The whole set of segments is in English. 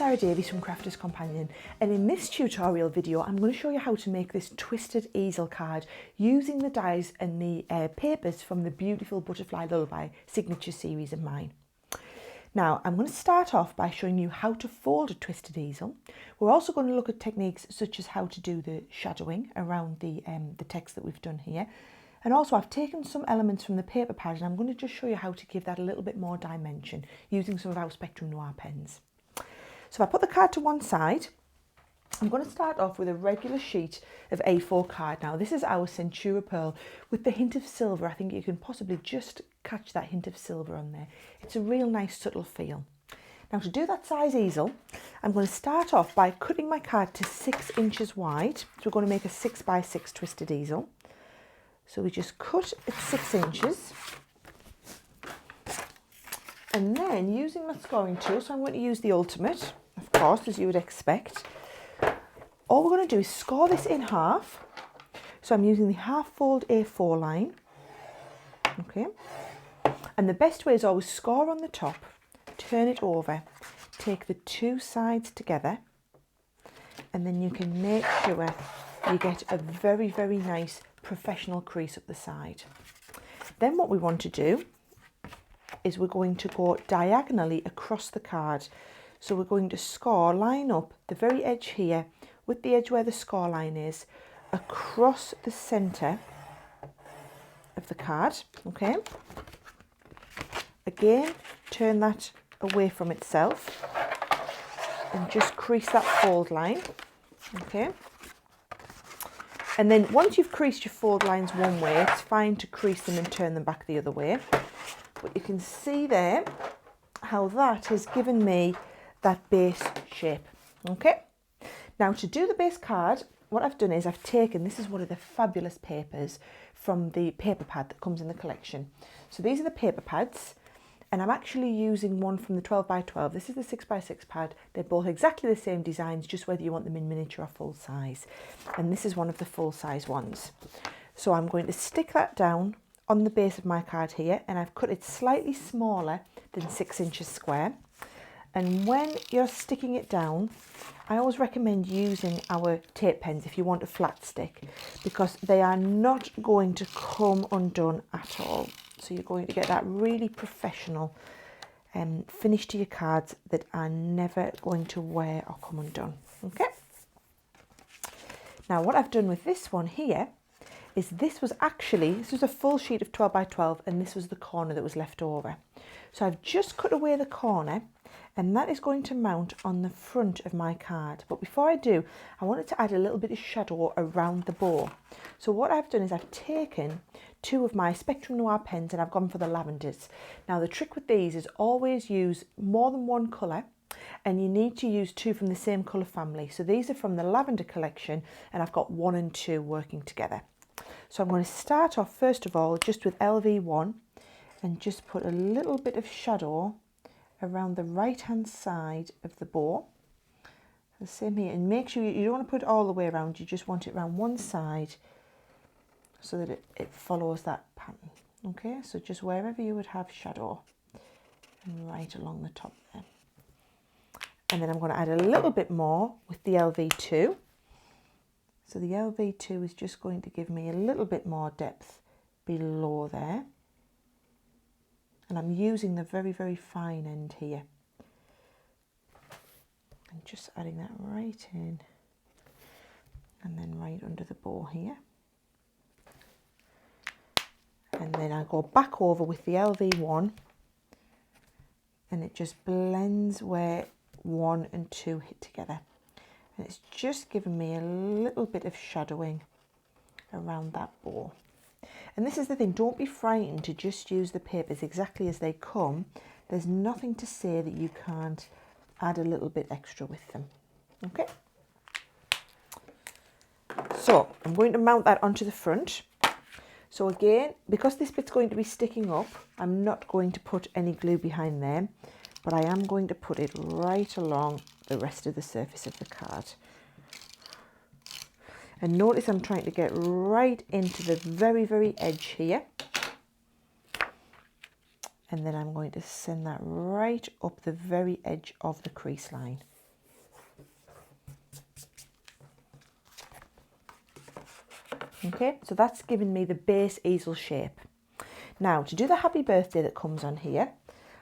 Sara Davies from Crafter's Companion, and in this tutorial video I'm going to show you how to make this twisted easel card using the dies and the papers from the beautiful Butterfly Lullaby signature series of mine. Now I'm going to start off by showing you how to fold a twisted easel. We're also going to look at techniques such as how to do the shadowing around the text that we've done here. And also I've taken some elements from the paper pad and I'm going to just show you how to give that a little bit more dimension using some of our Spectrum Noir pens. So if I put the card to one side, I'm going to start off with a regular sheet of A4 card. Now this is our Centura Pearl with the hint of silver. I think you can possibly just catch that hint of silver on there. It's a real nice subtle feel. Now to do that size easel, I'm going to start off by cutting my card to 6 inches wide. So we're going to make a 6 by 6 twisted easel. So we just cut at 6 inches. And then using my scoring tool, so I'm going to use the Ultimate, of course, as you would expect. All we're going to do is score this in half. So I'm using the half fold A4 line. Okay. And the best way is always score on the top, turn it over, take the two sides together, and then you can make sure you get a very, very nice professional crease up the side. Then what we want to do is we're going to go diagonally across the card. So we're going to score, line up the very edge here with the edge where the score line is across the centre of the card. Okay. Again, turn that away from itself and just crease that fold line. Okay. And then once you've creased your fold lines one way, it's fine to crease them and turn them back the other way. But you can see there how that has given me that base shape. Okay. Now to do the base card, what I've done is I've taken, this is one of the fabulous papers from the paper pad that comes in the collection. So these are the paper pads, and I'm actually using one from the 12 by 12. This is the 6 by 6 pad. They're both exactly the same designs, just whether you want them in miniature or full size. And this is one of the full size ones. So I'm going to stick that down on the base of my card here, and I've cut it slightly smaller than 6 inches square. And when you're sticking it down, I always recommend using our tape pens if you want a flat stick, because they are not going to come undone at all. So you're going to get that really professional finish to your cards that are never going to wear or come undone. Okay. Now what I've done with this one here is this was a full sheet of 12 by 12, and this was the corner that was left over. So I've just cut away the corner, and that is going to mount on the front of my card. But before I do, I wanted to add a little bit of shadow around the bow. So what I've done is I've taken two of my Spectrum Noir pens and I've gone for the lavenders. Now the trick with these is always use more than one colour, and you need to use two from the same colour family. So these are from the lavender collection, and I've got 1 and 2 working together. So I'm going to start off first of all just with LV1 and just put a little bit of shadow around the right hand side of the bow. The same here, and make sure you don't want to put it all the way around, you just want it around one side so that it follows that pattern. Okay, so just wherever you would have shadow and right along the top there. And then I'm going to add a little bit more with the LV2. So the LV2 is just going to give me a little bit more depth below there. And I'm using the very, very fine end here. And just adding that right in. And then right under the bow here. And then I go back over with the LV1. And it just blends where 1 and 2 hit together. And it's just given me a little bit of shadowing around that bow. And this is the thing, don't be frightened to just use the papers exactly as they come. There's nothing to say that you can't add a little bit extra with them. Okay. So I'm going to mount that onto the front. So again, because this bit's going to be sticking up, I'm not going to put any glue behind there, but I am going to put it right along the rest of the surface of the card. And notice I'm trying to get right into the very, very edge here. And then I'm going to send that right up the very edge of the crease line. Okay, so that's given me the base easel shape. Now, to do the happy birthday that comes on here,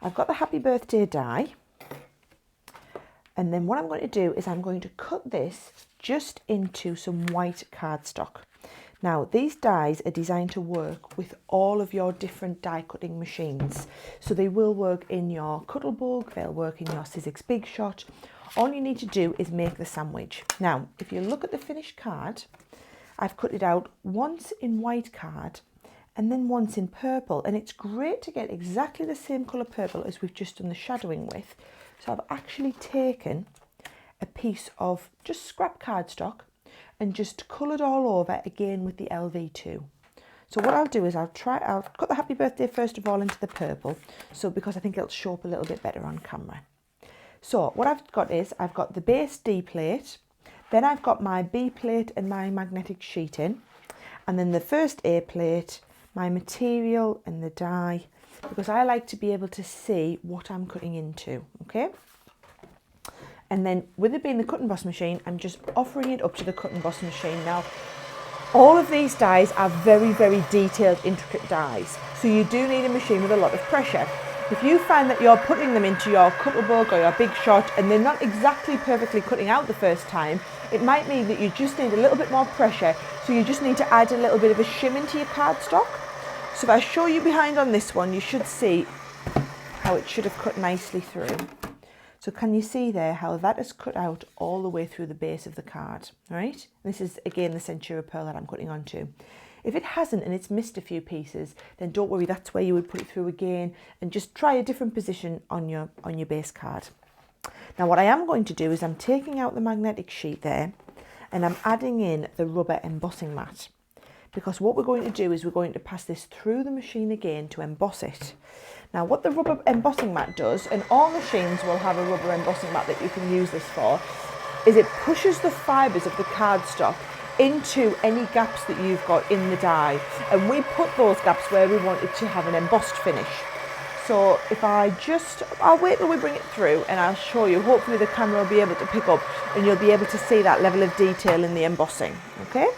I've got the happy birthday die. And then what I'm going to do is I'm going to cut this just into some white cardstock. Now, these dies are designed to work with all of your different die cutting machines. So they will work in your Cuttlebug, they'll work in your Sizzix Big Shot. All you need to do is make the sandwich. Now, if you look at the finished card, I've cut it out once in white card and then once in purple. And it's great to get exactly the same colour purple as we've just done the shadowing with. So I've actually taken a piece of just scrap cardstock and just coloured all over again with the LV2. So what I'll do is I'll cut the happy birthday first of all into the purple, so because I think it'll show up a little bit better on camera. So what I've got is I've got the base D plate, then I've got my B plate and my magnetic sheeting, and then the first A plate, my material and the die, because I like to be able to see what I'm cutting into, okay? And then with it being the cut and boss machine, I'm just offering it up to the cut and boss machine. Now, all of these dies are very, very detailed, intricate dies. So you do need a machine with a lot of pressure. If you find that you're putting them into your Cuttlebug or your Big Shot and they're not exactly perfectly cutting out the first time, it might mean that you just need a little bit more pressure. So you just need to add a little bit of a shim into your cardstock. So if I show you behind on this one, you should see how it should have cut nicely through. So can you see there how that is cut out all the way through the base of the card, right? This is again the Centura Pearl that I'm cutting onto. If it hasn't and it's missed a few pieces, then don't worry, that's where you would put it through again and just try a different position on your base card. Now what I am going to do is I'm taking out the magnetic sheet there and I'm adding in the rubber embossing mat. Because what we're going to do is we're going to pass this through the machine again to emboss it. Now what the rubber embossing mat does, and all machines will have a rubber embossing mat that you can use this for, is it pushes the fibres of the cardstock into any gaps that you've got in the die. And we put those gaps where we want it to have an embossed finish. So if I'll wait till we bring it through and I'll show you. Hopefully the camera will be able to pick up and you'll be able to see that level of detail in the embossing, okay?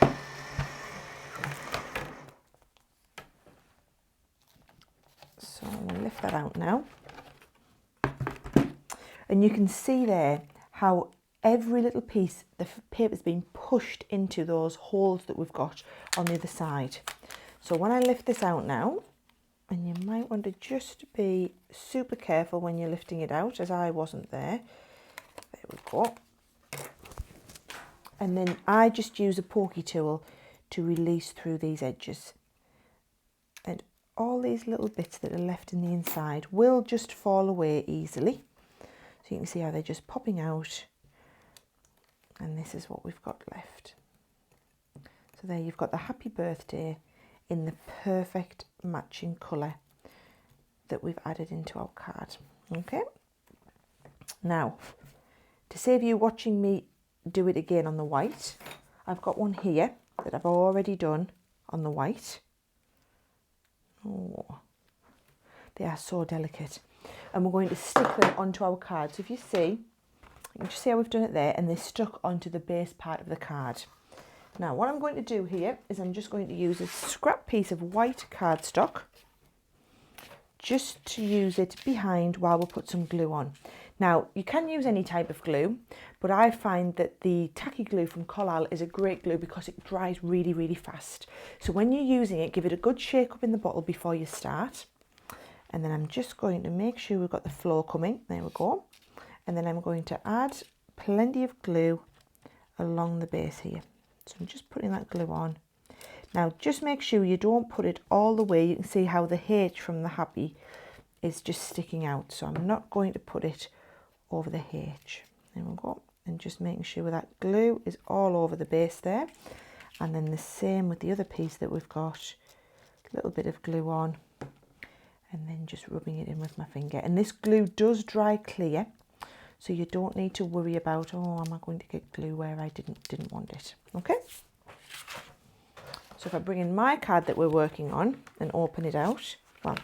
So we'll lift that out now. And you can see there how every little piece, the paper's been pushed into those holes that we've got on the other side. So when I lift this out now, and you might want to just be super careful when you're lifting it out, as I wasn't there. There we go. And then I just use a pokey tool to release through these edges. And all these little bits that are left in the inside will just fall away easily. So you can see how they're just popping out. And this is what we've got left. So there you've got the happy birthday in the perfect matching colour that we've added into our card. Okay. Now, to save you watching me do it again on the white, I've got one here that I've already done on the white. Oh, they are so delicate. And we're going to stick them onto our card. So if you see, you can just see how we've done it there, and they're stuck onto the base part of the card. Now what I'm going to do here is I'm just going to use a scrap piece of white cardstock just to use it behind while we'll put some glue on. Now you can use any type of glue, but I find that the tacky glue from Collal is a great glue because it dries really, really fast. So when you're using it, give it a good shake up in the bottle before you start. And then I'm just going to make sure we've got the flow coming. There we go. And then I'm going to add plenty of glue along the base here. So I'm just putting that glue on. Now just make sure you don't put it all the way. You can see how the H from the happy is just sticking out. So I'm not going to put it over the H. There we go. And just making sure that glue is all over the base there. And then the same with the other piece that we've got. A little bit of glue on. And then just rubbing it in with my finger. And this glue does dry clear. So you don't need to worry about, oh, am I going to get glue where I didn't want it. Okay. So if I bring in my card that we're working on and open it out, well,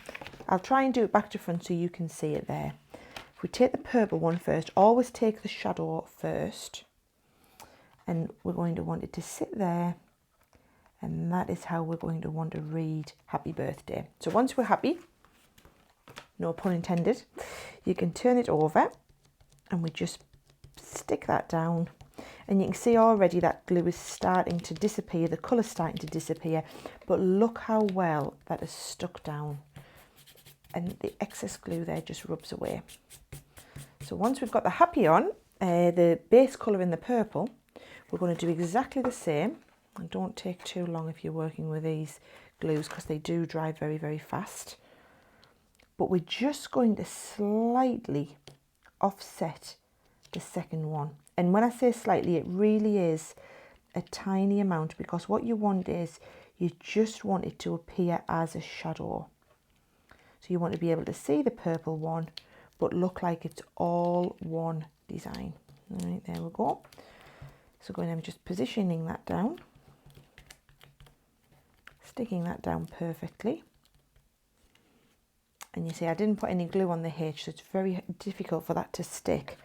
I'll try and do it back to front so you can see it there. If we take the purple one first, always take the shadow first. And we're going to want it to sit there And that is how we're going to want to read happy birthday. So once we're happy, no pun intended, you can turn it over and we just stick that down. And you can see already that glue is starting to disappear, the colour's starting to disappear, but look how well that is stuck down. And the excess glue there just rubs away. So once we've got the happy on, the base colour in the purple, we're going to do exactly the same. And don't take too long if you're working with these glues because they do dry very, very fast. But we're just going to slightly offset the second one. And when I say slightly, it really is a tiny amount, because what you want is you just want it to appear as a shadow. So you want to be able to see the purple one, but look like it's all one design. All right, there we go. So going, I'm just positioning that down, sticking that down perfectly. And you see I didn't put any glue on the H, so it's very difficult for that to stick.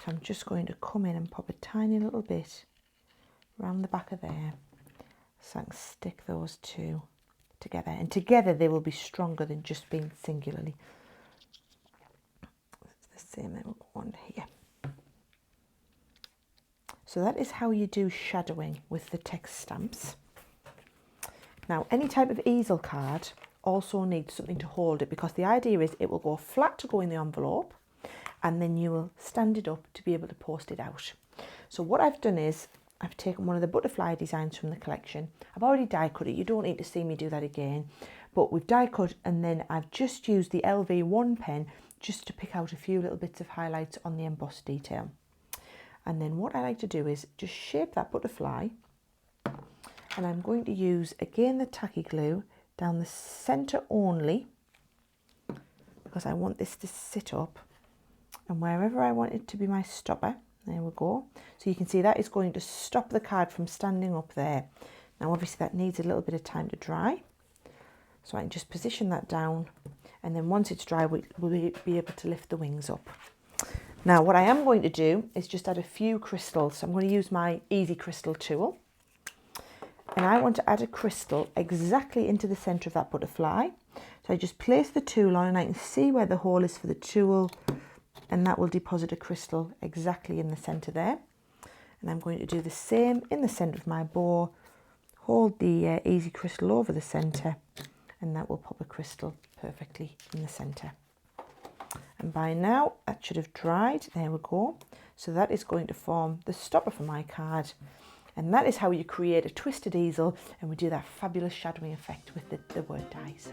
So I'm just going to come in and pop a tiny little bit around the back of there, so I can stick those two together. And together they will be stronger than just being singularly. It's the same, then we'll go on here. So that is how you do shadowing with the text stamps. Now, any type of easel card also needs something to hold it, because the idea is it will go flat to go in the envelope and then you will stand it up to be able to post it out. So what I've done is I've taken one of the butterfly designs from the collection. I've already die cut it, you don't need to see me do that again, but we've die cut, and then I've just used the LV1 pen just to pick out a few little bits of highlights on the embossed detail. And then what I like to do is just shape that butterfly, and I'm going to use again the tacky glue down the center only, because I want this to sit up, and wherever I want it to be my stopper, there we go. So you can see that is going to stop the card from standing up there. Now obviously that needs a little bit of time to dry, so I can just position that down, and then once it's dry we'll be able to lift the wings up. Now what I am going to do is just add a few crystals. So I'm going to use my Easy Crystal tool, and I want to add a crystal exactly into the center of that butterfly. So I just place the tool on and I can see where the hole is for the tool, and that will deposit a crystal exactly in the center there. And I'm going to do the same in the center of my bow, hold the Easy Crystal over the center, and that will pop a crystal perfectly in the center. And by now that should have dried. There we go. So that is going to form the stopper for my card, and that is how you create a twisted easel, and we do that fabulous shadowing effect with the word dies.